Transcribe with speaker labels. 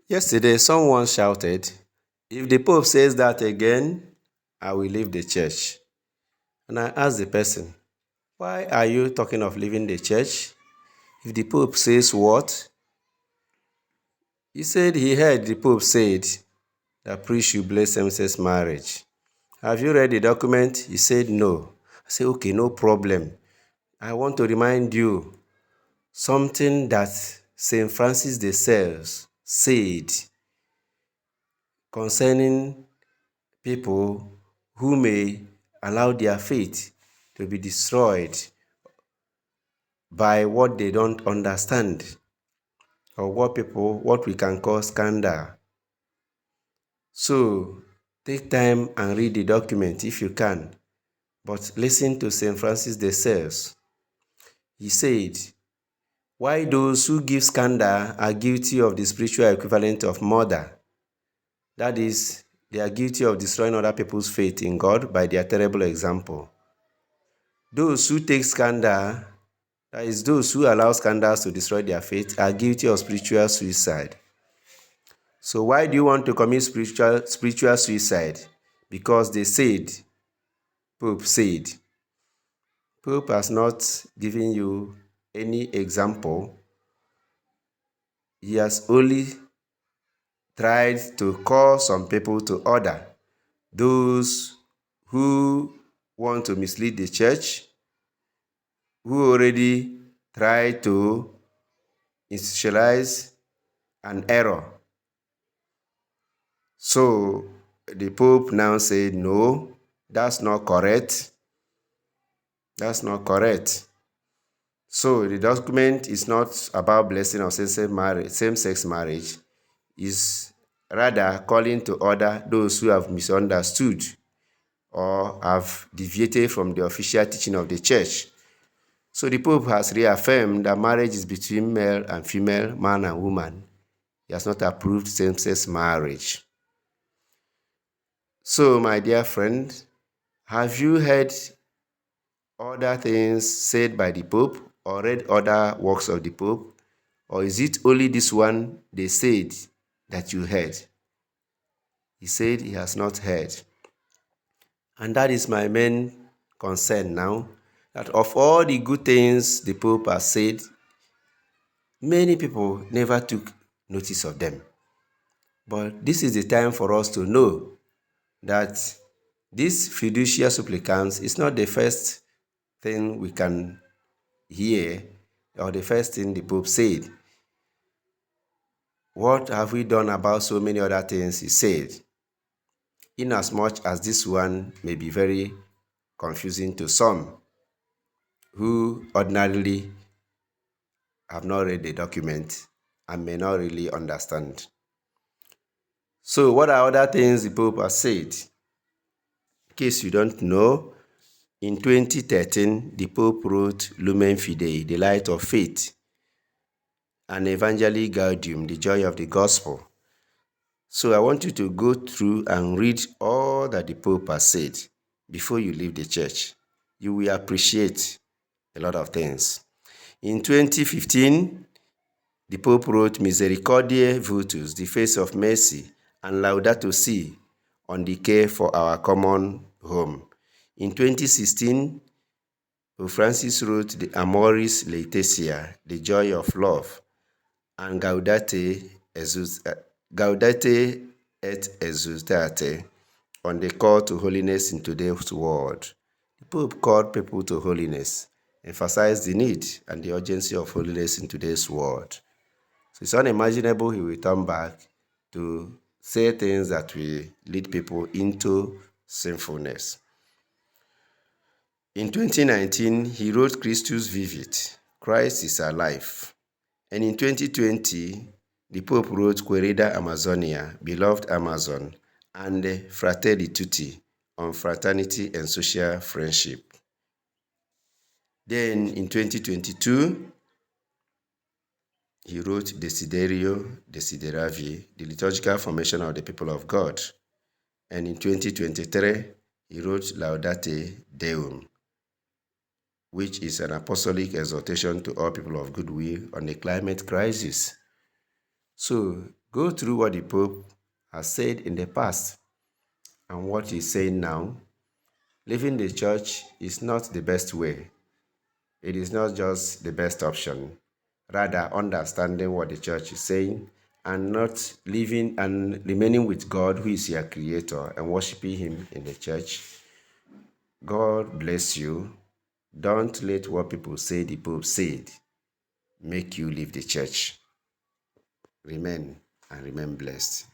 Speaker 1: Yesterday, someone shouted, "If the Pope says that again, I will leave the church." And I asked the person, "Why are you talking of leaving the church? If the Pope says what?" He said he heard the Pope said that priests should bless same-sex marriage. "Have you read the document?" He said no. I said, "Okay, no problem. I want to remind you something that St. Francis de Sales said concerning people who may allow their faith to be destroyed by what they don't understand, or what we can call scandal. So take time and read the document if you can, but listen to St. Francis de Sales. He said, "Why those who give scandal are guilty of the spiritual equivalent of murder. That is, they are guilty of destroying other people's faith in God by their terrible example. Those who take scandal, that is, those who allow scandals to destroy their faith, are guilty of spiritual suicide." So why do you want to commit spiritual suicide? Because they said, Pope said. Pope has not given you any example. He has only tried to call some people to order. Those who want to mislead the church, who already tried to institutionalize an error. So the Pope now said, no, that's not correct. That's not correct. So the document is not about blessing of same-sex marriage. It's rather calling to order those who have misunderstood or have deviated from the official teaching of the church. So the Pope has reaffirmed that marriage is between male and female, man and woman. He has not approved same-sex marriage. So, my dear friend, have you heard other things said by the Pope or read other works of the Pope? Or is it only this one they said that you heard? He said he has not heard. And that is my main concern now, that of all the good things the Pope has said, many people never took notice of them. But this is the time for us to know that this Fiducia Supplicans is not the first thing we can hear or the first thing the Pope said. What have we done about so many other things he said? Inasmuch as this one may be very confusing to some who ordinarily have not read the document and may not really understand. So what are other things the Pope has said? In case you don't know, in 2013, the Pope wrote Lumen Fidei, the Light of Faith, and Evangelii Gaudium, the Joy of the Gospel. So I want you to go through and read all that the Pope has said before you leave the church. You will appreciate a lot of things. In 2015, the Pope wrote Misericordiae Virtus, the Face of Mercy, and Laudato Si, on the care for our common home. In 2016, Pope Francis wrote the Amoris Laetitia, the Joy of Love, and Gaudete et Exsultate, on the call to holiness in today's world. The Pope called people to holiness, emphasized the need and the urgency of holiness in today's world. So it's unimaginable he will turn back to say things that will lead people into sinfulness. In 2019, he wrote Christus Vivit, Christ is alive. And in 2020, the Pope wrote Querida Amazonia, Beloved Amazon, and Fratelli Tutti, on fraternity and social friendship. Then in 2022, he wrote Desiderio Desideravi, the liturgical formation of the people of God. And in 2023, he wrote Laudate Deum, which is an apostolic exhortation to all people of goodwill on the climate crisis. So Go through what the Pope has said in the past and what he's saying now. Leaving the church is not the best way. It is not just the best option. Rather, understanding what the church is saying and not living and remaining with God, who is your creator, and worshiping him in the church. God bless you. Don't let what people say the Pope said make you leave the church. Remain and remain blessed.